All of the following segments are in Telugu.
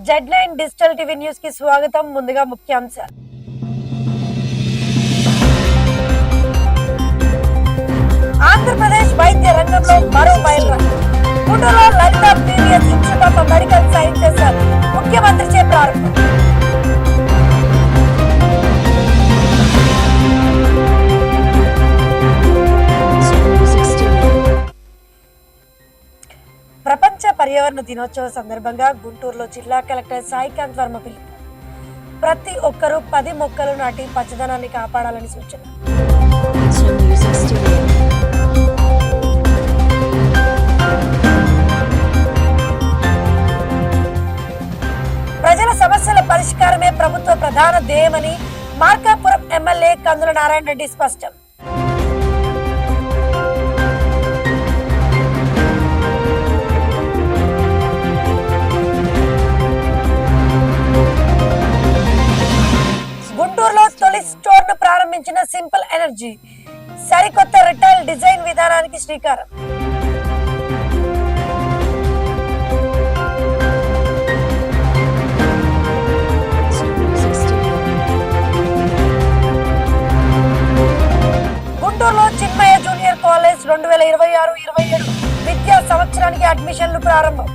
Z9 డిజిటల్ టీవీ న్యూస్ కి స్వాగతం. ముందుగా ముఖ్యాంశాలు. ఆంధ్రప్రదేశ్ వైద్య రంగంలో మరో మైలురాయి. గుంటూరులో Lalitha pediatric institute of medical sciences ముఖ్యమంత్రిచే ప్రారంభం. ప్రపంచ పర్యావరణ దినోత్సవ సందర్భంగా గుంటూరులో జిల్లా కలెక్టర్ సాయికాంత్ వర్మ పిలుపు. ప్రతి ఒక్కరూ 10 మొక్కలు నాటి పచ్చదనాన్ని కాపాడాలని సూచన. ప్రజల సమస్యల పరిష్కారమే ప్రభుత్వ ప్రధాన ధ్యేయమని మార్కాపురం ఎమ్మెల్యే కందుల నారాయణ రెడ్డి స్పష్టం. గుంటూరులో తొలి స్టోర్ ను ప్రారంభించిన సింపుల్ ఎనర్జీ సరికొత్త రిటైల్ డిజైన్ విధానానికి శ్రీకారం. గుంటూరులో చిన్మయ జూనియర్ కాలేజ్ 2026-27 విద్యా సంవత్సరానికి అడ్మిషన్లు ప్రారంభం.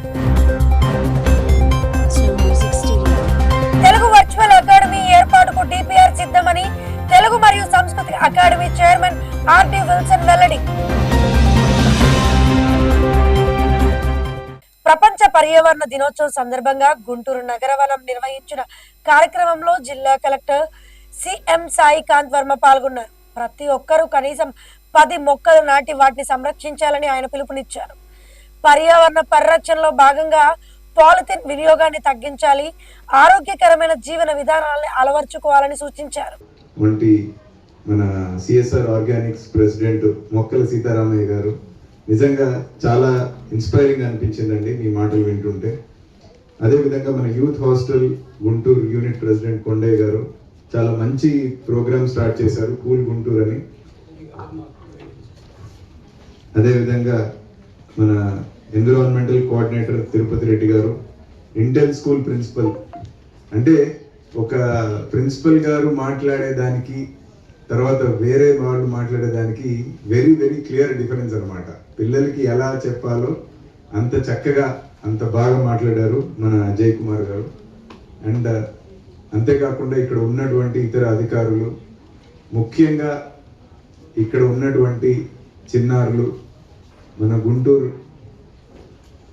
తెలుగు వర్చువల్ అకాడమీ ఏర్పాటుకు డిపిఆర్ సిద్ధమని తెలుగు మరియు సంస్కృతి అకాడమీ చైర్మన్ ఆర్డి విల్సన్ వెల్లడి. ప్రపంచ పర్యావరణ దినోత్సవం సందర్భంగా గుంటూరు నగరవనం నిర్వహించిన కార్యక్రమంలో జిల్లా కలెక్టర్ సిఎం సాయికాంత్ వర్మ పాల్గొన్నారు. ప్రతి ఒక్కరూ కనీసం 10 మొక్కలు నాటి వాటిని సంరక్షించాలని ఆయన పిలుపునిచ్చారు. పర్యావరణ పరిరక్షణలో భాగంగా పాలిథిన్ వినియోగాన్ని తగ్గించాలి, ఆరోగ్యకరమైన జీవన విధానాలను అలవర్చుకోవాలని సూచించారు. మన సిఎస్ఆర్ ఆర్గానిక్స్ ప్రెసిడెంట్ మొక్కల సీతారామయ్య గారు నిజంగా చాలా ఇన్స్పైరింగ్ అనిపించిందండి మీ మాటలు వింటుంటే. అదేవిధంగా మన youth hostel Guntur unit president Kondaiah గారు చాలా మంచి ప్రోగ్రామ్ స్టార్ట్ చేశారు, కూల్ గుంటూరు అని. అదేవిధంగా మన ఎన్విరాన్మెంటల్ కోఆర్డినేటర్ తిరుపతి రెడ్డి గారు, ఇంటెల్ స్కూల్ ప్రిన్సిపల్. అంటే ఒక ప్రిన్సిపల్ గారు మాట్లాడేదానికి తర్వాత వేరే వాళ్ళు మాట్లాడేదానికి వెరీ వెరీ క్లియర్ డిఫరెన్స్ అనమాట. పిల్లలకి ఎలా చెప్పాలో అంత చక్కగా అంత బాగా మాట్లాడారు మన అజయ్ కుమార్ గారు. అండ్ అంతేకాకుండా ఇక్కడ ఉన్నటువంటి ఇతర అధికారులు, ముఖ్యంగా ఇక్కడ ఉన్నటువంటి చిన్నారులు, మన గుంటూరు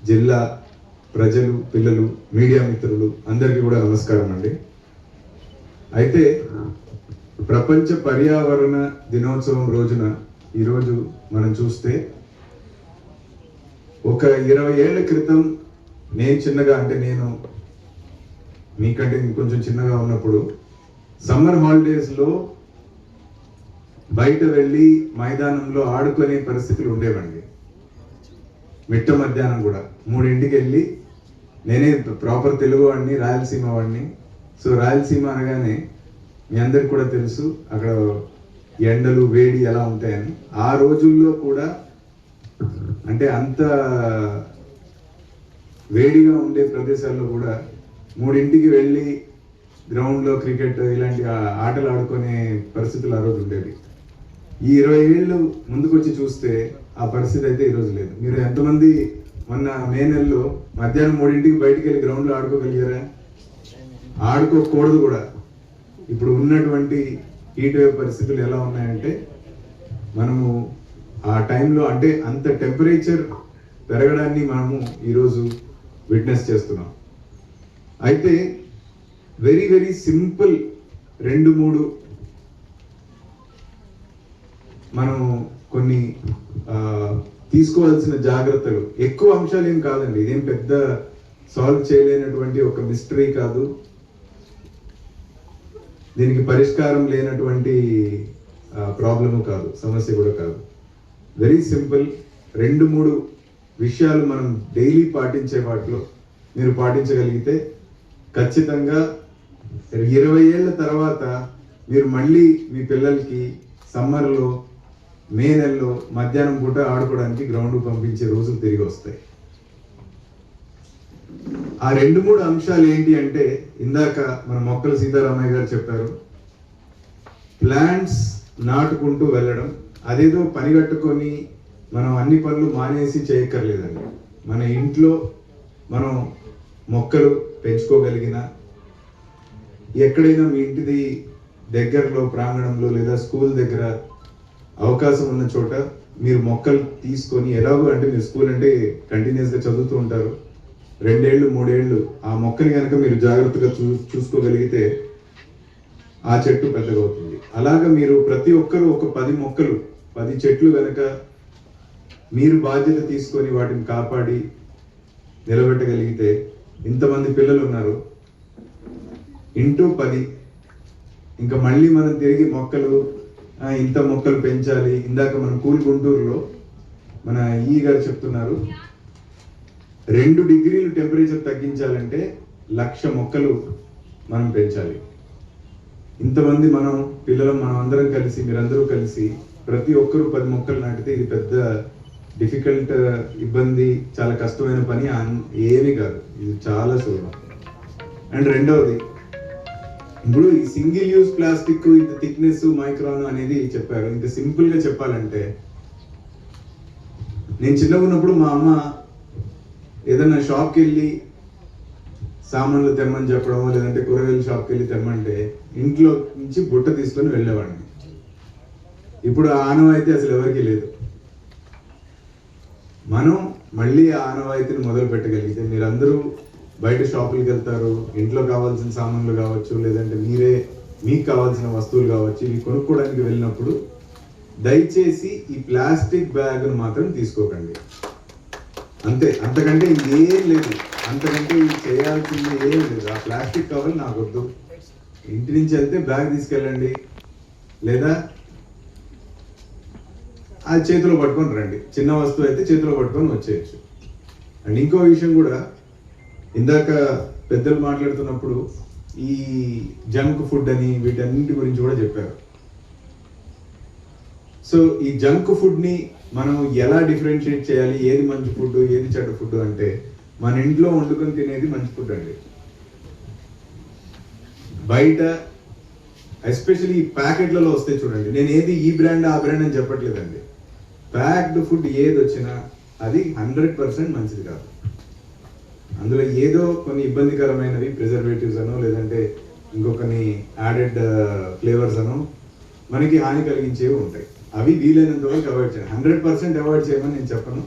జిల్లా ప్రజలు, పిల్లలు, మీడియా మిత్రులు అందరికీ కూడా నమస్కారం అండి. అయితే ప్రపంచ పర్యావరణ దినోత్సవం రోజున ఈరోజు మనం చూస్తే ఒక 20 ఏళ్ల క్రితం నేను మీకంటే ఇంకొంచెం చిన్నగా ఉన్నప్పుడు సమ్మర్ హాలిడేస్లో బయట వెళ్ళి మైదానంలో ఆడుకునే పరిస్థితులు ఉండేవండి. మిట్ట మధ్యాహ్నం కూడా 3ంటికి వెళ్ళి, నేనే ప్రాపర్ తెలుగు వాడిని, రాయలసీమ వాడిని. సో రాయలసీమ అనగానే మీ అందరికి కూడా తెలుసు అక్కడ ఎండలు వేడి ఎలా ఉంటాయని. ఆ రోజుల్లో కూడా అంటే అంత వేడిగా ఉండే ప్రదేశాల్లో కూడా 3ంటికి వెళ్ళి గ్రౌండ్లో క్రికెట్ ఇలాంటి ఆటలు ఆడుకునే పరిస్థితులు ఆ రోజు ఉండేవి. ఈ 20 ఏళ్ళు ముందుకు వచ్చి చూస్తే ఆ పరిస్థితి అయితే ఈరోజు లేదు. మీరు ఎంతమంది మొన్న మే నెలలో మధ్యాహ్నం 3ంటికి బయటికి వెళ్ళి గ్రౌండ్లో ఆడుకోగలిగారా? ఆడుకోకూడదు కూడా. ఇప్పుడు ఉన్నటువంటి హీట్ వేవ్ పరిస్థితులు ఎలా ఉన్నాయంటే మనము ఆ టైంలో అంటే అంత టెంపరేచర్ పెరగడాన్ని మనము ఈరోజు విట్నెస్ చేస్తున్నాం. అయితే వెరీ వెరీ సింపుల్ 2-3 మనం కొన్ని తీసుకోవాల్సిన జాగ్రత్తలు, ఎక్కువ అంశాలు ఏం కాదండి. ఇదేం పెద్ద సాల్వ్ చేయలేనటువంటి ఒక మిస్టరీ కాదు, దీనికి పరిష్కారం లేనటువంటి ప్రాబ్లము కాదు, సమస్య కూడా కాదు. వెరీ సింపుల్ 2-3 విషయాలు మనం డైలీ పాటించే వాటిలో మీరు పాటించగలిగితే ఖచ్చితంగా 20 ఏళ్ళ తర్వాత మీరు మళ్ళీ మీ పిల్లలకి సమ్మర్లో మే నెలలో మధ్యాహ్నం పూట ఆడుకోవడానికి గ్రౌండ్ పంపించే రోజులు తిరిగి వస్తాయి. ఆ 2-3 అంశాలు ఏంటి అంటే, ఇందాక మన మొక్కల సీతారామయ్య గారు చెప్పారు, ప్లాంట్స్ నాటుకుంటూ వెళ్ళడం. అదేదో పని కట్టుకొని మనం అన్ని పనులు మానేసి చేయక్కర్లేదండి. మన ఇంట్లో మనం మొక్కలు పెంచుకోగలిగిన, ఎక్కడైనా మీ ఇంటిది దగ్గరలో ప్రాంగణంలో లేదా స్కూల్ దగ్గర అవకాశం ఉన్న చోట మీరు మొక్కలు తీసుకొని, ఎలాగో అంటే మీరు స్కూల్ అంటే కంటిన్యూస్గా చదువుతూ ఉంటారు, 2 ఏళ్ళు 3 ఏళ్ళు ఆ మొక్కని కనుక మీరు జాగ్రత్తగా చూసుకోగలిగితే ఆ చెట్టు పెద్దగా అవుతుంది. అలాగా మీరు ప్రతి ఒక్కరూ ఒక 10 మొక్కలు 10 చెట్లు కనుక మీరు బాధ్యత తీసుకొని వాటిని కాపాడి నిలబెట్టగలిగితే, ఇంతమంది పిల్లలు ఉన్నారు, ఇంటూ 10, ఇంకా మళ్ళీ మనం తిరిగి మొక్కలు ఇంత మొక్కలు పెంచాలి. ఇందాక మన గుంటూరులో మన గారు చెప్తున్నారు, 2 డిగ్రీలు టెంపరేచర్ తగ్గించాలంటే 1,00,000 మొక్కలు మనం పెంచాలి. ఇంతమంది మనం పిల్లలు మనం అందరం కలిసి, మీరందరూ కలిసి ప్రతి ఒక్కరూ 10 మొక్కలు నాటితే ఇది పెద్ద డిఫికల్ట్, ఇబ్బంది, చాలా కష్టమైన పని ఏమీ కాదు. ఇది చాలా సులభం. అండ్ రెండవది, ఇప్పుడు ఈ సింగిల్ యూజ్ ప్లాస్టిక్ ఇంత థిక్నెస్ మైక్రాన్ అనేది చెప్పారు. ఇంత సింపుల్ గా చెప్పాలంటే, నేను చిన్నగా ఉన్నప్పుడు మా అమ్మ ఏదైనా షాప్కి వెళ్ళి సామాన్లు తెమ్మని చెప్పడమో, లేదంటే కూరగాయల షాప్కి వెళ్ళి తెమ్మంటే ఇంట్లో నుంచి బుట్ట తీసుకొని వెళ్ళేవాడిని. ఇప్పుడు ఆ ఆనవాయితీ అసలు ఎవరికి లేదు. మనం మళ్ళీ ఆ ఆనవాయితీని మొదలు పెట్టగలిగితే, మీరందరూ బయట షాపులకు వెళ్తారు, ఇంట్లో కావాల్సిన సామాన్లు కావచ్చు, లేదంటే మీకు కావాల్సిన వస్తువులు కావచ్చు, ఇవి కొనుక్కోవడానికి వెళ్ళినప్పుడు దయచేసి ఈ ప్లాస్టిక్ బ్యాగ్ను మాత్రం తీసుకోకండి. అంతే, అంతకంటే ఏం లేదు, అంతకంటే చేయాల్సింది ఏం లేదు. ఆ ప్లాస్టిక్ కవర్ నాకు వద్దు. ఇంటి నుంచి వెళ్తే బ్యాగ్ తీసుకెళ్ళండి, లేదా అది చేతిలో పట్టుకొని రండి. చిన్న వస్తువు అయితే చేతిలో పట్టుకొని వచ్చేయచ్చు. అండ్ ఇంకో విషయం కూడా, ఇందాక పెద్దలు మాట్లాడుతున్నప్పుడు ఈ జంక్ ఫుడ్ అని వీటన్నింటి గురించి కూడా చెప్పారు. సో ఈ జంక్ ఫుడ్ని మనం ఎలా డిఫరెన్షియేట్ చేయాలి, ఏది మంచి ఫుడ్ ఏది చెడ్డ ఫుడ్ అంటే, మన ఇంట్లో వండుకొని తినేది మంచి ఫుడ్ అండి. బయట ఎస్పెషల్లీ ప్యాకెట్లలో వస్తాయి చూడండి, నేను ఏది ఈ బ్రాండ్ ఆ బ్రాండ్ అని చెప్పట్లేదండి. ప్యాక్డ్ ఫుడ్ ఏది వచ్చినా అది 100% మంచిది కాదు. అందులో ఏదో కొన్ని ఇబ్బందికరమైనవి ప్రిజర్వేటివ్స్ అనో, లేదంటే ఇంకొకని యాడెడ్ ఫ్లేవర్స్ అనో మనకి హాని కలిగించేవి ఉంటాయి. అవి వీలైనంత వరకు అవాయిడ్ చేయాలి. 100% అవాయిడ్ చేయమని నేను చెప్పను,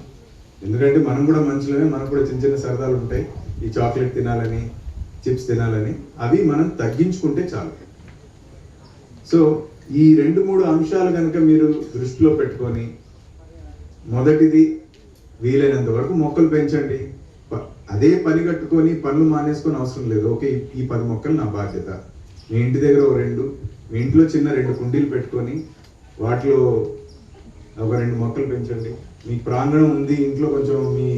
ఎందుకంటే మనం కూడా మనుషులమే, మనకు కూడా చిన్న చిన్న సరదాలు ఉంటాయి. ఈ చాక్లెట్ తినాలని, చిప్స్ తినాలని, అవి మనం తగ్గించుకుంటే చాలు. సో ఈ 2-3 అంశాలు కనుక మీరు దృష్టిలో పెట్టుకొని, మొదటిది వీలైనంత వరకు మొక్కలు పెంచండి. అదే పని కట్టుకొని పనులు మానేసుకొని అవసరం లేదు. ఓకే, ఈ 10 మొక్కలు నా బాధ్యత. మీ ఇంటి దగ్గర 2, మీ ఇంట్లో చిన్న 2 కుండీలు పెట్టుకొని వాటిలో ఒక 2 మొక్కలు పెంచండి. మీ ప్రాంగణం ఉంది, ఇంట్లో కొంచెం మీ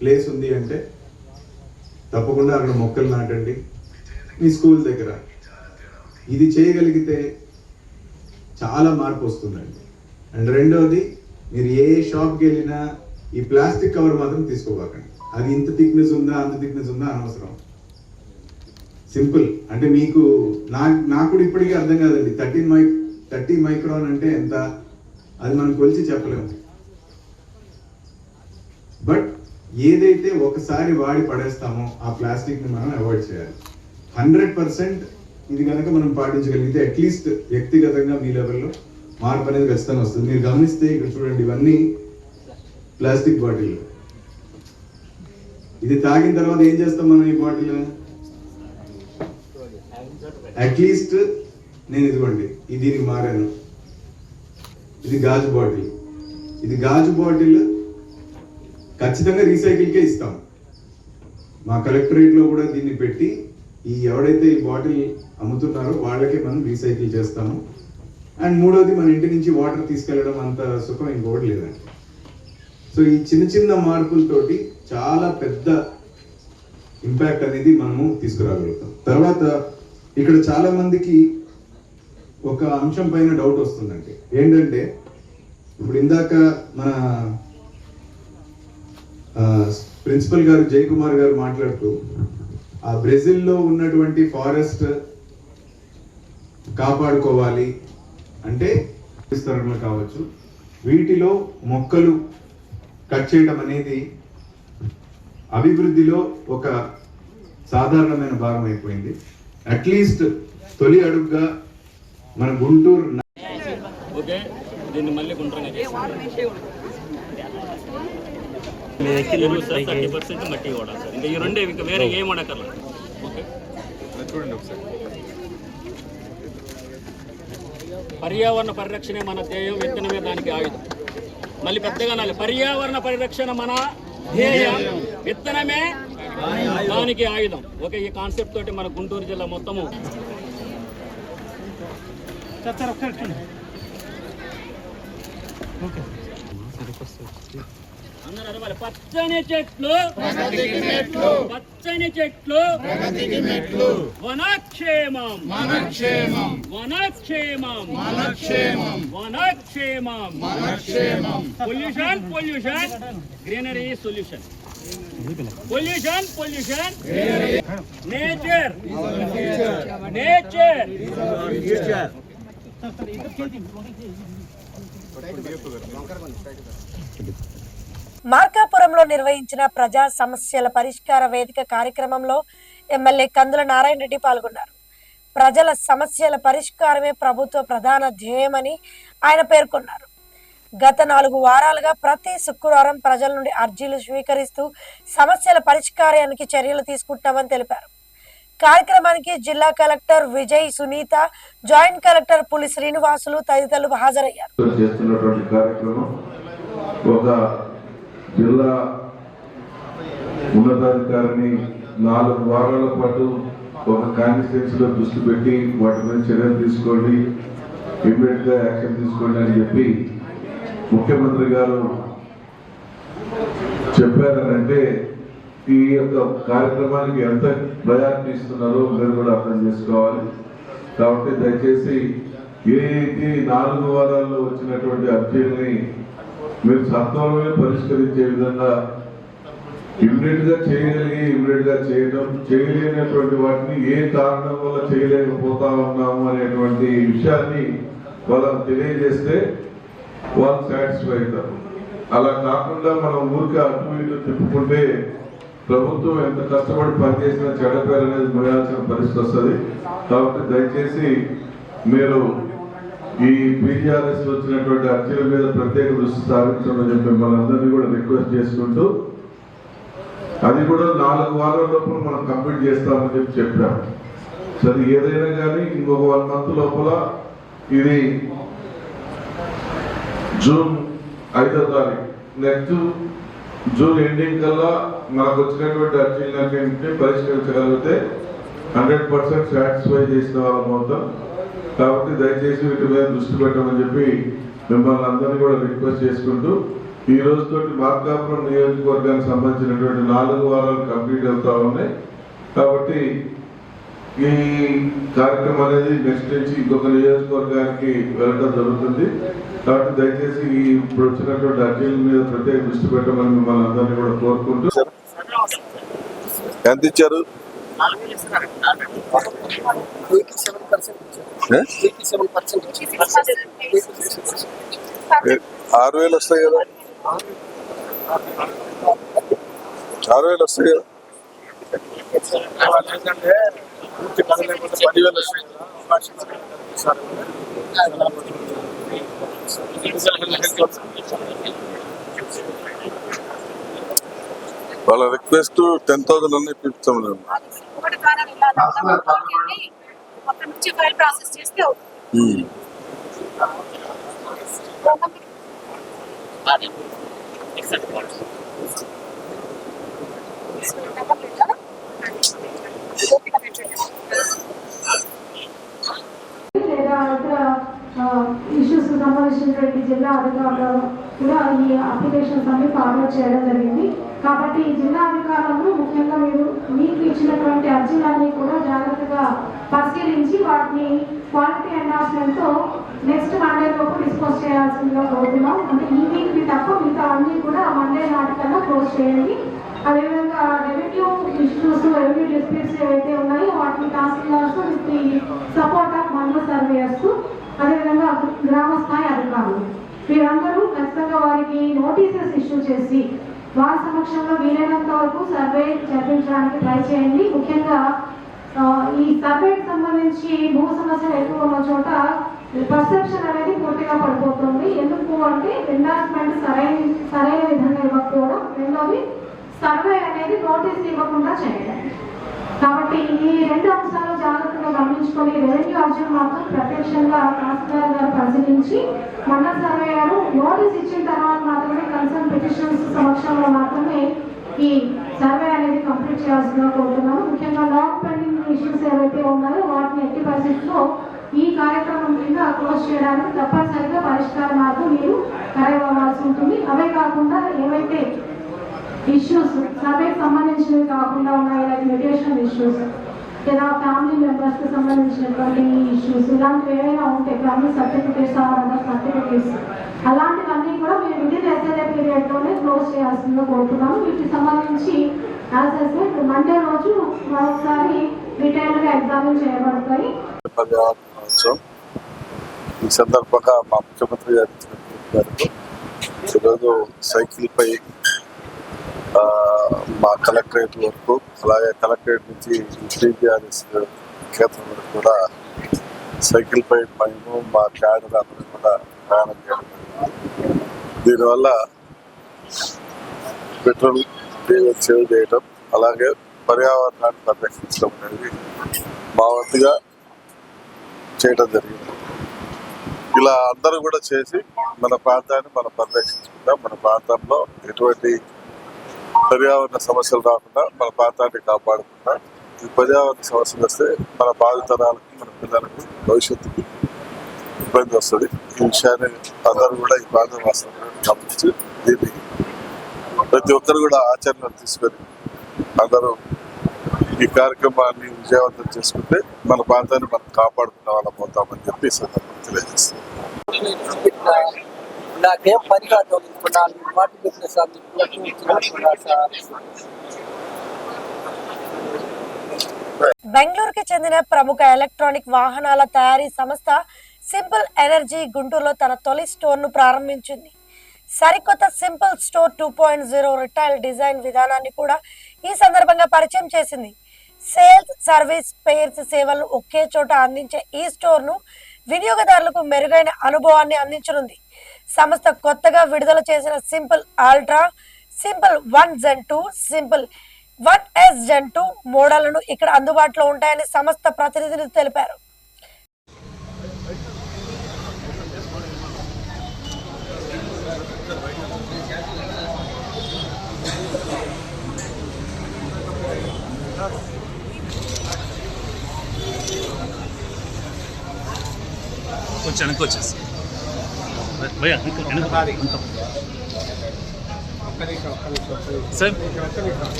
ప్లేస్ ఉంది అంటే తప్పకుండా అక్కడ మొక్కలు నాటండి. మీ స్కూల్ దగ్గర ఇది చేయగలిగితే చాలా మార్పు వస్తుందండి. అండ్ రెండవది, మీరు ఏ షాప్కి వెళ్ళినా ఈ ప్లాస్టిక్ కవర్ మాత్రం తీసుకోబాకండి. అది ఇంత థిక్నెస్ ఉందా అంత థిక్నెస్ ఉందా అనవసరం. సింపుల్ అంటే మీకు నాకు కూడా ఇప్పటికీ అర్థం కాదండి. 30 మైక్రాన్ అంటే ఎంత, అది మనం కొలిచి చెప్పలేము. బట్ ఏదైతే ఒకసారి వాడి పడేస్తామో ఆ ప్లాస్టిక్ని మనం అవాయిడ్ చేయాలి. 100% ఇది కనుక మనం పాటించగలిగితే అట్లీస్ట్ వ్యక్తిగతంగా మీ లెవెల్లో మార్పు అనేది ఖచ్చితంగా వస్తుంది. మీరు గమనిస్తే ఇక్కడ చూడండి, ఇవన్నీ ప్లాస్టిక్ బాటిల్. ఇది తాగిన తర్వాత ఏం చేస్తాం మనం? ఈ బాటిల్ అట్లీస్ట్ నేను ఇదిగోండి దీనికి మారాను. ఇది గాజు బాటిల్. ఇది గాజు బాటిల్ ఖచ్చితంగా రీసైకిల్కే ఇస్తాం. మా కలెక్టరేట్లో కూడా దీన్ని పెట్టి ఎవడైతే ఈ బాటిల్ అమ్ముతున్నారో వాళ్ళకే మనం రీసైకిల్ చేస్తాము. అండ్ మూడోది, మన ఇంటి నుంచి వాటర్ తీసుకెళ్ళడం అంత సుఖం ఇంకొకటి లేదండి. సో ఈ చిన్న చిన్న మార్పులతోటి చాలా పెద్ద ఇంపాక్ట్ అనేది మనము తీసుకురాగలుగుతాం. తర్వాత ఇక్కడ చాలా మందికి ఒక అంశం పైన డౌట్ వస్తుందండి. ఏంటంటే, ఇప్పుడు ఇందాక మన ప్రిన్సిపల్ గారు జయకుమార్ గారు మాట్లాడుతూ ఆ బ్రెజిల్లో ఉన్నటువంటి ఫారెస్ట్ కాపాడుకోవాలి అంటే విస్తరణలు కావచ్చు, వీటిలో మొక్కలు కట్ చేయడం అనేది అభివృద్ధిలో ఒక సాధారణమైన భాగం అయిపోయింది. అట్లీస్ట్ తొలి అడుగుగా మన గుంటూరు దీన్ని మళ్ళీ గుండ్రంగా 30% మట్టి కూడా సార్. ఇంకా ఈ రెండే, ఇంకా వేరే ఏం ఉండకర్లేదు. ఓకే చూడండి ఒకసారి. పర్యావరణ పరిరక్షణే మన ధ్యేయం, విత్తనమే దానికి ఆయుధం. మళ్ళీ పెద్దగా నాలి, పర్యావరణ పరిరక్షణ మన ధ్యేయం, విత్తనమే దానికి ఆయుధం. ఓకే, ఈ కాన్సెప్ట్ తోటి మన గుంటూరు జిల్లా మొత్తము పచ్చని చెట్లు, పచ్చని చెట్లు, వనక్షేమం, వనక్షేమం, వనక్షేమం, వనక్షేమం, వనక్షేమం. Pollution, pollution, greenery solution. Pollution, pollution, nature, nature. మార్కాపురంలో నిర్వహించిన ప్రజా సమస్యల పరిష్కార వేదిక కార్యక్రమంలో ఎమ్మెల్యే కందుల నారాయణ రెడ్డి పాల్గొన్నారు. ప్రజల సమస్యల పరిష్కారమే ప్రభుత్వ ప్రధాన ధ్యేయమని ఆయన పేర్కొన్నారు. గత 4 వారాలుగా ప్రతి శుక్రవారం ప్రజల నుండి అర్జీలు స్వీకరిస్తూ సమస్యల పరిష్కారానికి చర్యలు తీసుకుంటామని తెలిపారు. కార్యక్రమానికి జిల్లా collector Vijay Sunitha, joint collector Puli Srinivasulu తదితరులు హాజరయ్యారు. జిల్లా ఉన్నతాధికారిని 4 వారాల పాటు ఒక కాన్స్టిట్యున్సీలో దృష్టి పెట్టి వాటి మీద చర్యలు తీసుకోండి, ఇమ్మీడియట్ గా యాక్షన్ తీసుకోండి అని చెప్పి ముఖ్యమంత్రి గారు చెప్పారనంటే ఈ యొక్క కార్యక్రమానికి ఎంత ప్రయారిటీ ఇస్తున్నారో మీరు కూడా అర్థం చేసుకోవాలి. కాబట్టి దయచేసి ఏదైతే 4 వారాల్లో వచ్చినటువంటి అర్జీలని మీరు సత్వరమే పరిష్కరించే విధంగా ఇమ్మీడియట్ గా చేయగలిగి ఇమ్మీడియట్ గా చేయడం, చేయలేనటువంటి వాటిని ఏ కారణం వల్ల చేయలేకపోతా ఉన్నాము అనేటువంటి విషయాన్ని వాళ్ళకి తెలియజేస్తే వాళ్ళు సాటిస్ఫై అవుతారు. అలా కాకుండా మనం ఊరికి అటు ఇటు తిప్పుకుంటే ప్రభుత్వం ఎంత కష్టపడి పనిచేసినా చెడ్డ పేరు అనేది మోయాల్సిన పరిస్థితి వస్తుంది. కాబట్టి దయచేసి మీరు ఈ పీజీఆర్ఎస్ వచ్చినటువంటి అర్జీల మీద ప్రత్యేక దృష్టి సారించమని చెప్పి మనందరినీ కూడా రిక్వెస్ట్ చేసుకుంటూ అది కూడా 4 వారాల లోపల మనం కంప్లీట్ చేస్తామని చెప్పాము. సరే, ఏదైనా కానీ ఇంకొక 1 మంత్ లోపల ఇది జూన్ 5వ తారీఖు, నెక్స్ట్ జూన్ ఎండింగ్ కల్లా మనకు వచ్చినటువంటి అర్జీలన్నింటినీ పరిష్కరించగలిగితే 100% సాటిస్ఫై చేసిన వాళ్ళం అవుతాం. కాబట్టి దయచేసి వీటి మీద దృష్టి పెట్టమని చెప్పి మిమ్మల్ని అందరినీ కూడా రిక్వెస్ట్ చేసుకుంటూ ఈ రోజుతోటి మార్కాపురం నియోజకవర్గానికి సంబంధించినటువంటి 4 వారాలు కంప్లీట్ అవుతా ఉన్నాయి. కాబట్టి ఈ కార్యక్రమం అనేది నెక్స్ట్ నుంచి ఇంకొక నియోజకవర్గానికి వెళ్ళడం జరుగుతుంది. కాబట్టి దయచేసి ఇప్పుడు వచ్చినటువంటి అర్జీల మీద ప్రత్యేక దృష్టి పెట్టమని మిమ్మల్ని అందరినీ కూడా కోరుకుంటూ. ఎంత ఇచ్చారు? 6,000 వస్తాయి కదా, 6,000 వస్తాయి కదా. 10,000 వస్తాయి కదా. వాళ్ళ రిక్వెస్ట్ 10,000 అన్నీ ఇప్పిస్తాం. ఇష్యూస్ సంబంధించినటువంటి జిల్లా అధికారులు కూడా ఈ అప్లికేషన్స్ అన్ని ఫార్వర్డ్ చేయడం జరిగింది. కాబట్టి ఈ జిల్లా అధికారులను ముఖ్యంగా మీకు ఇచ్చినటువంటి అర్జీలన్నీ కూడా జాగ్రత్తగా జాగ్రత్తగా పరిశీలించి వాటిని క్వాలిటీ ఎన్హాన్స్మెంట్తో నెక్స్ట్ మండే లోపు డిస్పోజ్ చేయాల్సిందిగా కోరుతున్నాం. అంటే ఈ వీక్ని తప్ప మిగతా అన్నీ కూడా మండే నాటికల్లా క్లోజ్ చేయండి. అదేవిధంగా రెవెన్యూ ఇష్యూస్, రెవెన్యూ డిస్ప్యూట్స్ ఏవైతే ఉన్నాయో వాటిని tahsildars with the support of మండల సర్వేయర్స్, అదేవిధంగా గ్రామ స్థాయి అధికారులు వీరందరూ ఖచ్చితంగా వారికి నోటీసెస్ ఇష్యూ చేసి వారి సమక్షంలో వీలైనంత వరకు సర్వే జరిపించడానికి ట్రై చేయండి. ముఖ్యంగా ఈ సర్వేకి సంబంధించి భూ సమస్యలు ఎక్కువ ఉన్న చోట పర్సెప్షన్ అనేది పూర్తిగా పడిపోతుంది. ఎందుకు అంటే ఎన్హాన్స్మెంట్ సరైన విధంగా ఇవ్వకపోవడం, రెండోది సర్వే అనేది నోటీస్ ఇవ్వకుండా చేయడం. కాబట్టి ఈ రెండు అంశాలు జాగ్రత్తగా గమనించుకొని రెవెన్యూ అర్జీలు మాత్రం ప్రత్యక్షంగా తహసీల్దార్ గారు పరిశీలించి మండల సర్వేయర్ నోటీస్ ఇచ్చిన తర్వాత మాత్రమే కన్సర్న్ పిటిషన్స్ సమక్షంలో మాత్రమే ఈ సర్వే అనేది కంప్లీట్ చేయాల్సిందిగా కోరుతున్నాను. ముఖ్యంగా లాంగ్ పెండింగ్ ఇష్యూస్ ఏవైతే ఉన్నాయో వాటిని ఎట్టి పరిస్థితుల్లో ఈ కార్యక్రమం కింద క్లోజ్ చేయడానికి తప్పనిసరిగా పరిష్కార మార్గం మీరు కరైవ్వాల్సి ఉంటుంది. అవే కాకుండా ఏవైతే ఇష్యూస్ సర్వేకి సంబంధించినవి కాకుండా ఉన్నాయి, లైక్ మ్యూటేషన్ ఇష్యూస్ లేదా ఫ్యామిలీ మెంబర్స్ కి సంబంధించినటువంటి ఇష్యూస్, ఇలాంటివి ఏవైనా ఉంటే ఫ్యామిలీ సర్టిఫికేట్స్ అదర్ సర్టిఫికేట్స్ అలాంటివన్నీ కూడా మీరు విదిన్ ఎస్ఎల్ఏ పీరియడ్ లోనే క్లోజ్ చేయాల్సిందిగా కోరుతున్నాను. వీటికి సంబంధించి మండే రోజు మరొకసారి డీటెయిల్ గా ఎగ్జామిన్ చేయబడతాయి. ఈ సందర్భంగా మా ముఖ్యమంత్రి గారు ఈరోజు సైకిల్ పై మా కలెక్టరేట్ వరకు, అలాగే కలెక్టరేట్ నుంచి టీజీఆర్ఎస్ కేంద్రం వరకు కూడా సైకిల్ పై మేము మా క్యాడర్ అందరూ కూడా ప్రయాణం చేయడం. దీనివల్ల పెట్రోల్ డీజిల్ సేవ్ చేయడం, అలాగే పర్యావరణాన్ని పరిరక్షించడం అనేది మా వంతుగా చేయడం జరిగింది. ఇలా అందరూ కూడా చేసి మన ప్రాంతాన్ని మనం పరిరక్షించుకుంటాం. మన ప్రాంతంలో ఎటువంటి పర్యావరణ సమస్యలు రాకుండా మన ప్రాంతాన్ని కాపాడుకుంటా. ఈ పర్యావరణ సమస్యలు వస్తే మన భావితరాలకు, మన పిల్లలకు భవిష్యత్తుకి ఇబ్బంది వస్తుంది. ఈ విషయాన్ని అందరూ కూడా ఈ ప్రాంతం వాస్తవంగా గమనించి దీన్ని ప్రతి ఒక్కరు కూడా ఆచరణ తీసుకొని అందరూ ఈ కార్యక్రమాన్ని విజయవంతం చేసుకుంటే మన ప్రాంతాన్ని మనం కాపాడుకునే వాళ్ళం అవుతామని చెప్పి ఈ సందర్భంగా తెలియజేస్తాం. నాకేం పని కాదు, వాటి బిజినెస్ బెంగళూరుకి చెందిన ప్రముఖ ఎలక్ట్రానిక్ వాహనాల తయారీ సంస్థ సింపుల్ ఎనర్జీ గుంటూరులో తన తొలి స్టోర్ ను ప్రారంభించింది. సరికొత్త సింపుల్ స్టోర్ 2.0 రిటైల్ డిజైన్ విధానాన్ని కూడా ఈ సందర్భంగా పరిచయం చేసింది. సేల్స్, సర్వీస్, స్పేర్స్ సేవలు ఒకే చోట అందించే ఈ స్టోర్ ను వినియోగదారులకు మెరుగైన అనుభవాన్ని అందించనుంది. సంస్థ కొత్తగా విడుదల చేసిన simple ultra, simple 1 Gen 2, simple 1S Gen 2 మోడళ్లను ఇక్కడ అందుబాటులో ఉంటాయని సంస్థ ప్రతినిధులు తెలిపారు. కొంచెం వెనక్కి వచ్చేసి సార్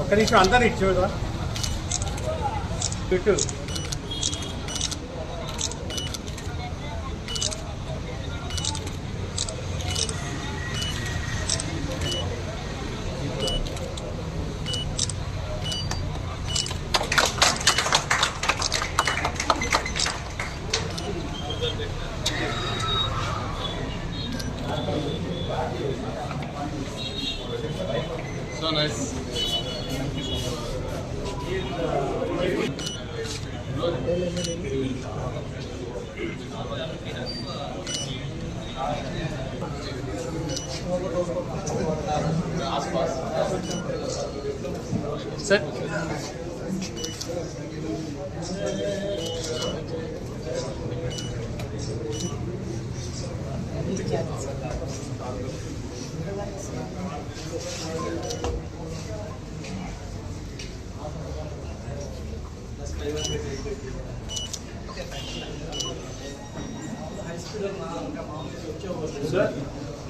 ఒక్క నిమిషం అందరు ఇచ్చేదా చుట్టూ So nice. Sir.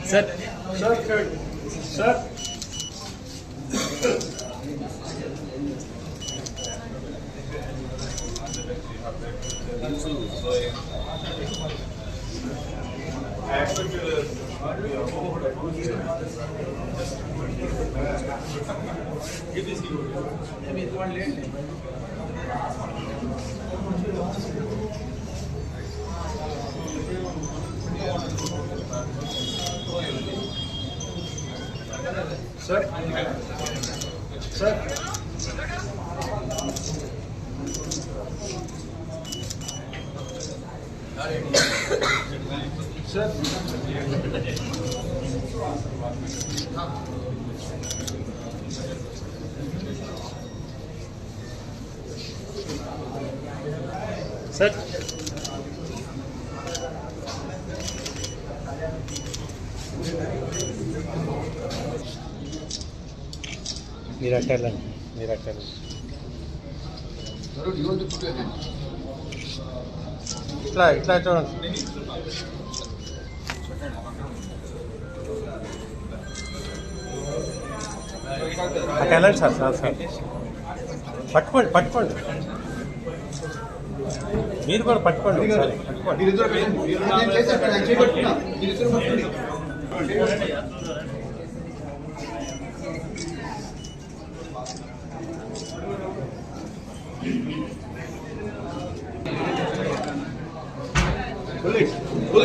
Sir. Sir. Sir. Sir. Sir. Sir. మీరు అట్టాలండి మీరు అట్టాలి ఇట్లా ఇట్లా చూడండి అట్టాలండి సార్ సార్ సార్ పట్టుకోండి పట్టుకోండి మీరు కూడా పట్టుకోండి ఒకసారి పట్టుకోండి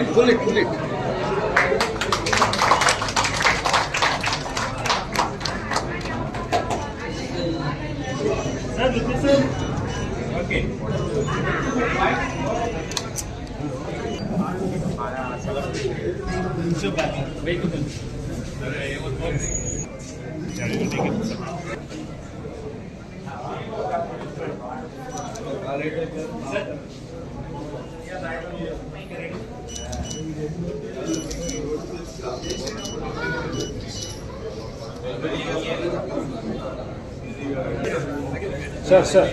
Pull it. Sir, listen. Okay. So back. Wait a minute. Yeah, you will take it. Sir. Sir sir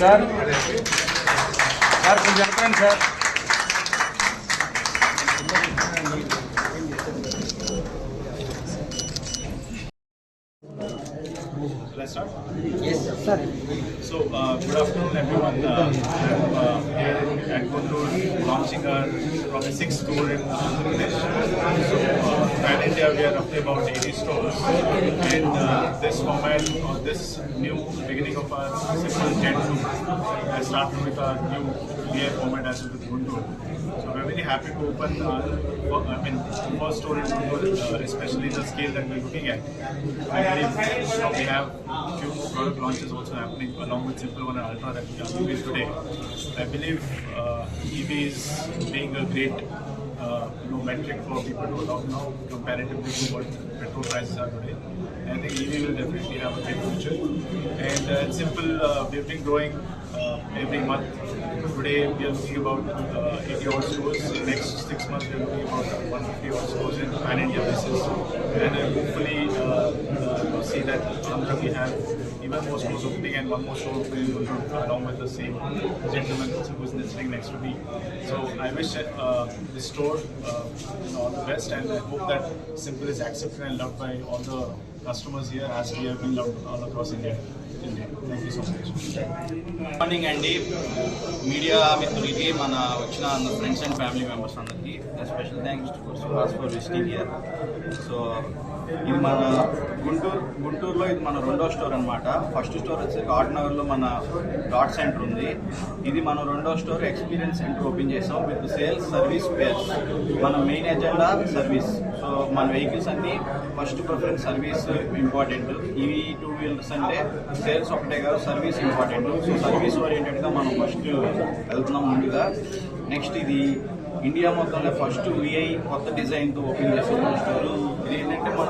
sir sir కొంచెం చెప్పండి sir Let's start? Yes, sir. So, good afternoon everyone. I'm here at Guntur launching our 6th store in Andhra Pradesh. So, Pan India we are roughly about 80 stores. And this format or this new beginning of our simple Gen 2 has started with our new DI format as well with Guntur. So, we're very happy to open first store in Guntur, especially the scale that we're looking at. I believe we have few product launches also happening along with Simple One and Ultra that we are doing today. I believe EVs being a great metric for people to adopt now comparatively to what petrol prices are today. I think EV will definitely have a great future. And Simple, we've been growing every month. Today we are looking about 80 odd stores. In the next 6 months we are looking about 150 odd stores in Pan India basis. And hopefully see that Andhra we have even more stores opening and one more store opening along with the same gentleman who is sitting next to me. So I wish this store all the best, and I hope that Simple is accepted and loved by all the customers here as we have been loved all across India. Thank you so much. Morning అండి మీడియా మిత్రులకి మన వచ్చిన ఫ్రెండ్స్ అండ్ ఫ్యామిలీ మెంబర్స్ అందరికీ special thanks for visiting here. So ఇది మన గుంటూరులో ఇది మన రెండో స్టోర్ అనమాట. ఫస్ట్ స్టోర్ వచ్చేసరికి ఆర్ట్నగర్లో మన డాట్ సెంటర్ ఉంది. ఇది మన రెండో స్టోర్ ఎక్స్పీరియన్స్ సెంటర్ ఓపెన్ చేసాం విత్ సేల్స్ సర్వీస్ పేర్స్. మన మెయిన్ ఎజెండా సర్వీస్. సో మన వెహికల్స్ అన్నీ ఫస్ట్ ప్రిఫరెన్స్ సర్వీస్ ఇంపార్టెంట్. ఇవి 2 వీలర్స్ అంటే సేల్స్ ఒకటే కాదు, సర్వీస్ ఇంపార్టెంట్. సో సర్వీస్ ఓరియంటెడ్గా మనం ఫస్ట్ వెళ్తున్నాం ముందుగా. నెక్స్ట్ ఇది ఇండియా మొత్తంలో ఫస్ట్ విఐ కొత్త డిజైన్తో ఓపెన్ చేసిన స్టోర్. ఇది ఏంటంటే మన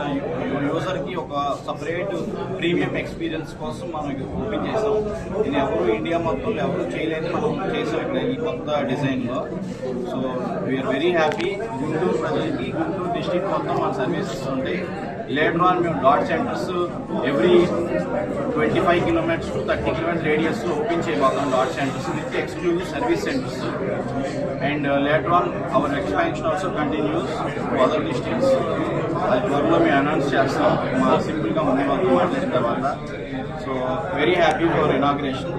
యూజర్కి ఒక సపరేట్ ప్రీమియం ఎక్స్పీరియన్స్ కోసం మనం ఓపెన్ చేసాం. ఇది ఎవరు ఇండియా మొత్తంలో ఎవరు చేయలేదు, మనం చేసాం ఇక్కడ ఈ కొత్త డిజైన్లో. So we are very happy. Guntur ప్రజలకి గుంటూరు డిస్ట్రిక్ట్ మొత్తం మన సర్వీసెస్ ఉంటాయి. లేటర్ ఆన్ మేము dot centres every 25 kilometers to 30 kilometers రేడియస్లో ఓపెన్ చేయబోతాం dot centres with exclusive service centres. And later on our expansion also continues to other districts. అది త్వరలో మేము అనౌన్స్ చేస్తాం మా సింపుల్గా ముందు వరకు మాట్లాడిన తర్వాత. So very happy for inauguration.